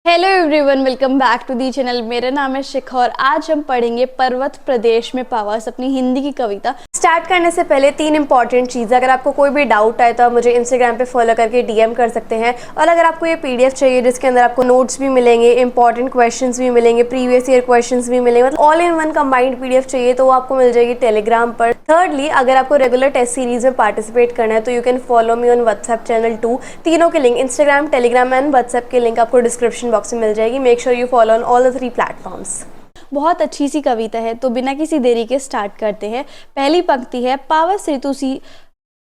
Hello everyone, welcome back to the channel. मेरा नाम है शिखा और आज हम पढ़ेंगे पर्वत प्रदेश में पावस, अपनी हिंदी की कविता। स्टार्ट करने से पहले 3 इंपॉर्टेंट चीज़। अगर आपको कोई भी डाउट आए तो आप मुझे इंस्टाग्राम पे फॉलो करके डीएम कर सकते हैं। और अगर आपको ये पीडीएफ चाहिए जिसके अंदर आपको नोट्स भी मिलेंगे, इंपॉर्टेंट क्वेश्चंस भी मिलेंगे, प्रीवियस ईयर क्वेश्चंस भी मिलेंगे, मतलब all in one combined PDF चाहिए तो वो आपको मिल जाएगी टेलीग्राम पर। थर्डली, अगर आपको रेगुलर टेस्ट सीरीज में पार्टिसिपेट करना है तो you can follow me on WhatsApp channel 2। तीनों के link, Instagram, Telegram and WhatsApp के लिंक आपको डिस्क्रिप्शन बॉक्स में मिल जाएगी। Make sure you follow on all the 3 platforms. बहुत अच्छी सी कविता है तो बिना किसी देरी के स्टार्ट करते हैं। पहली पंक्ति है,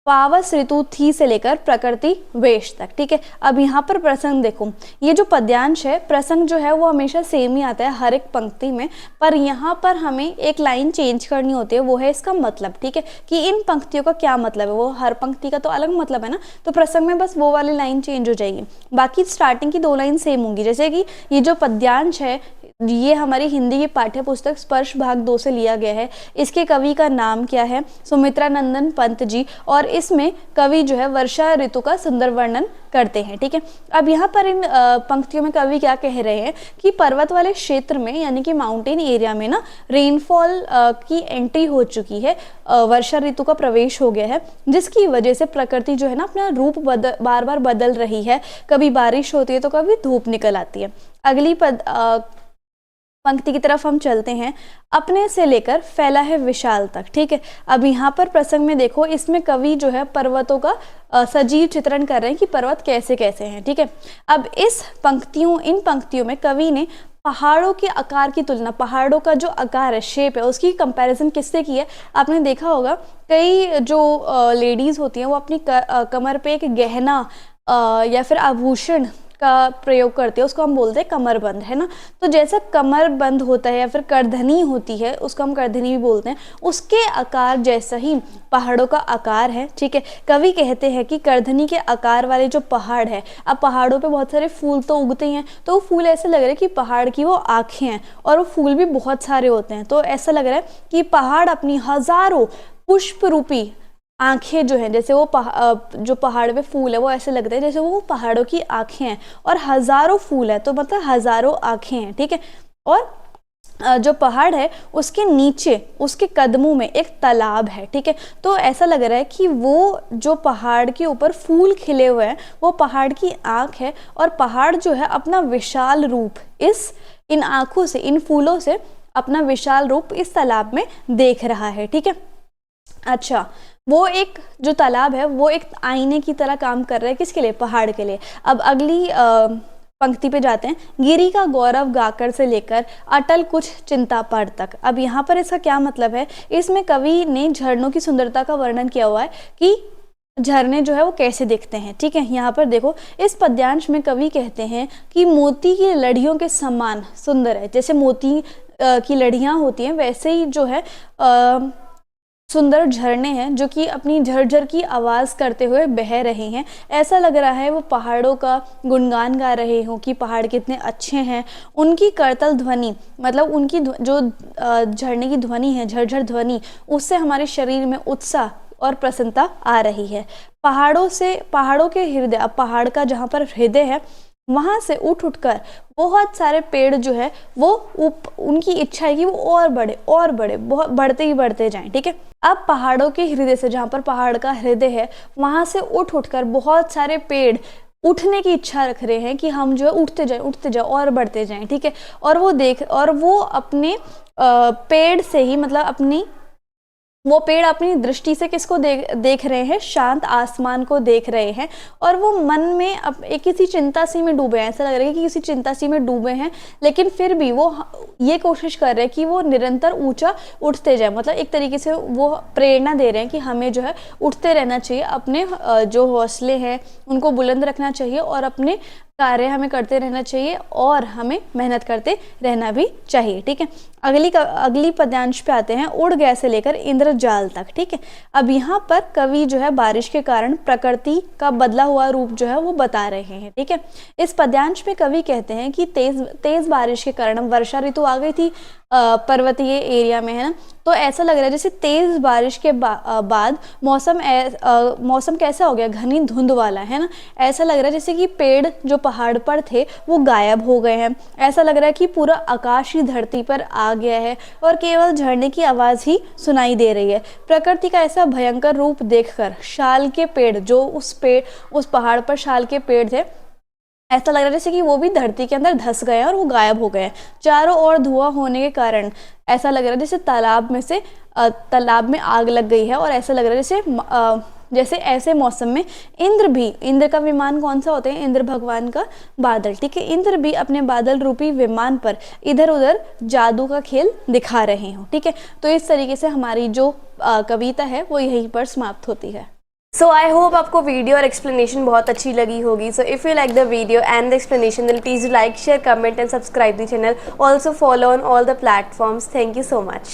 पावस ऋतु थी से लेकर प्रकृति वेश तक। ठीक है, अब यहाँ पर प्रसंग देखो, ये जो पद्यांश है, प्रसंग जो है वो हमेशा सेम ही आता है हर एक पंक्ति में, पर यहाँ पर हमें एक लाइन चेंज करनी होती है, वो है इसका मतलब। ठीक है, कि इन पंक्तियों का क्या मतलब है, वो हर पंक्ति का तो अलग मतलब है ना, तो प्रसंग में बस वो वाली लाइन चेंज हो जाएगी, बाकी स्टार्टिंग की 2 लाइन सेम होंगी। जैसे कि ये जो पद्यांश है ये हमारी हिंदी की पाठ्य पुस्तक स्पर्श भाग 2 से लिया गया है। इसके कवि का नाम क्या है? सुमित्रा नंदन पंत जी। और इसमें कवि जो है वर्षा ऋतु का सुंदर वर्णन करते हैं। ठीक है, अब यहाँ पर इन पंक्तियों में कवि क्या कह रहे हैं कि पर्वत वाले क्षेत्र में यानी कि माउंटेन एरिया में ना रेनफॉल की एंट्री हो चुकी है, वर्षा ऋतु का प्रवेश हो गया है, जिसकी वजह से प्रकृति जो है ना अपना रूप बार बार बदल रही है। कभी बारिश होती है तो कभी धूप निकल आती है। अगली पंक्ति की तरफ हम चलते हैं, अपने से लेकर फैला है विशाल तक। ठीक है, अब यहाँ पर प्रसंग में देखो, इसमें कवि जो है पर्वतों का सजीव चित्रण कर रहे हैं कि पर्वत कैसे कैसे हैं। ठीक है, अब इन पंक्तियों में कवि ने पहाड़ों के आकार की तुलना, पहाड़ों का जो आकार है, शेप है, उसकी कंपैरिजन किससे की है? आपने देखा होगा कई जो लेडीज होती हैं वो अपनी कमर पे एक गहना या फिर आभूषण का प्रयोग करते हैं, उसको हम बोलते हैं कमरबंद, है ना। तो जैसा कमरबंद होता है या फिर करधनी होती है, उसको हम करधनी भी बोलते हैं, उसके आकार जैसा ही पहाड़ों का आकार है। ठीक है, कवि कहते हैं कि करधनी के आकार वाले जो पहाड़ है, अब पहाड़ों पे बहुत सारे फूल तो उगते हैं, तो वो फूल ऐसे लग रहे हैं कि पहाड़ की वो आंखें हैं, और वो फूल भी बहुत सारे होते हैं, तो ऐसा लग रहा है कि पहाड़ अपनी हजारों पुष्प रूपी आंखें जो हैं, जैसे वो जो पहाड़ पे फूल है वो ऐसे लगते हैं जैसे वो पहाड़ों की आंखें हैं, और हजारों फूल है तो मतलब हजारों आंखें हैं। ठीक है, और जो पहाड़ है उसके नीचे, उसके कदमों में एक तालाब है। ठीक है, तो ऐसा लग रहा है कि वो जो पहाड़ के ऊपर फूल खिले हुए हैं वो पहाड़ की आंख है, और पहाड़ जो है अपना विशाल रूप इन आंखों से, इन फूलों से अपना विशाल रूप इस तालाब में देख रहा है। ठीक है, अच्छा, वो एक जो तालाब है वो एक आईने की तरह काम कर रहा है, किसके लिए? पहाड़ के लिए। अब अगली पंक्ति पे जाते हैं, गिरी का गौरव गाकर से लेकर अटल कुछ चिंता पर तक। अब यहाँ पर इसका क्या मतलब है? इसमें कवि ने झरनों की सुंदरता का वर्णन किया हुआ है कि झरने जो है वो कैसे दिखते हैं। ठीक है, यहाँ पर देखो, इस पद्यांश में कवि कहते हैं कि मोती की लड़ियों के समान सुंदर है। जैसे मोती की लड़ियाँ होती हैं वैसे ही जो है सुंदर झरने हैं जो कि अपनी झरझर की आवाज़ करते हुए बह रहे हैं। ऐसा लग रहा है वो पहाड़ों का गुणगान गा रहे हो कि पहाड़ कितने अच्छे हैं। उनकी करतल ध्वनि, मतलब उनकी जो झरने की ध्वनि है, झरझर ध्वनि, उससे हमारे शरीर में उत्साह और प्रसन्नता आ रही है। पहाड़ों के हृदय, अब पहाड़ का जहाँ पर हृदय है वहां से उठकर बहुत सारे पेड़ जो है वो उनकी इच्छा है कि वो और बड़े बहुत बढ़ते ही बढ़ते जाएं। ठीक है, अब पहाड़ों के हृदय से, जहाँ पर पहाड़ का हृदय है, वहां से उठकर बहुत सारे पेड़ उठने की इच्छा रख रहे हैं कि हम जो है उठते जाए और बढ़ते जाएं। ठीक है, और वो अपने पेड़ से ही, मतलब वो पेड़ अपनी दृष्टि से किसको देख रहे हैं? शांत आसमान को देख रहे हैं, और वो मन में एक किसी चिंता सी में डूबे हैं। ऐसा लग रहा है कि किसी चिंता सी में डूबे हैं, लेकिन फिर भी वो ये कोशिश कर रहे हैं कि वो निरंतर ऊंचा उठते जाए। मतलब एक तरीके से वो प्रेरणा दे रहे हैं कि हमें जो है उठते रहना चाहिए, अपने जो हौसले हैं उनको बुलंद रखना चाहिए, और अपने कार्य हमें करते रहना चाहिए, और हमें मेहनत करते रहना भी चाहिए। ठीक है, अगली पद्यांश पे आते हैं, उड़ गया से लेकर इंद्रजाल तक। ठीक है, अब यहाँ पर कवि जो है बारिश के कारण प्रकृति का बदला हुआ रूप जो है वो बता रहे हैं। ठीक है, इस पद्यांश में कवि कहते हैं कि तेज बारिश के कारण वर्षा ऋतु आ गई थी पर्वतीय एरिया में, है ना। तो ऐसा लग रहा है जैसे तेज बारिश के बाद मौसम कैसा हो गया, घनी धुंध वाला, है ना। ऐसा लग रहा है जैसे कि पेड़ जो पहाड़ पर थे वो गायब हो गए हैं। ऐसा लग रहा है कि पूरा आकाश ही धरती पर आ गया है और केवल झरने की आवाज़ ही सुनाई दे रही है। प्रकृति का ऐसा भयंकर रूप देखकर शाल के पेड़, जो उस पहाड़ पर शाल के पेड़ थे, ऐसा लग रहा है जैसे कि वो भी धरती के अंदर धंस गए हैं और वो गायब हो गए हैं। चारों ओर धुआं होने के कारण ऐसा लग रहा है जैसे तालाब में आग लग गई है। और ऐसा लग रहा है जैसे ऐसे मौसम में इंद्र का विमान कौन सा होता है, इंद्र भगवान का बादल, ठीक है। इंद्र भी अपने बादल रूपी विमान पर इधर उधर जादू का खेल दिखा रहे हो, ठीक है। तो इस तरीके से हमारी जो कविता है वो यहीं पर समाप्त होती है। सो आई होप आपको वीडियो और एक्सप्लेनेशन बहुत अच्छी लगी होगी। So if you like the video and the explanation then please like, share, comment and subscribe the channel. Also follow on all the platforms. Thank you so much.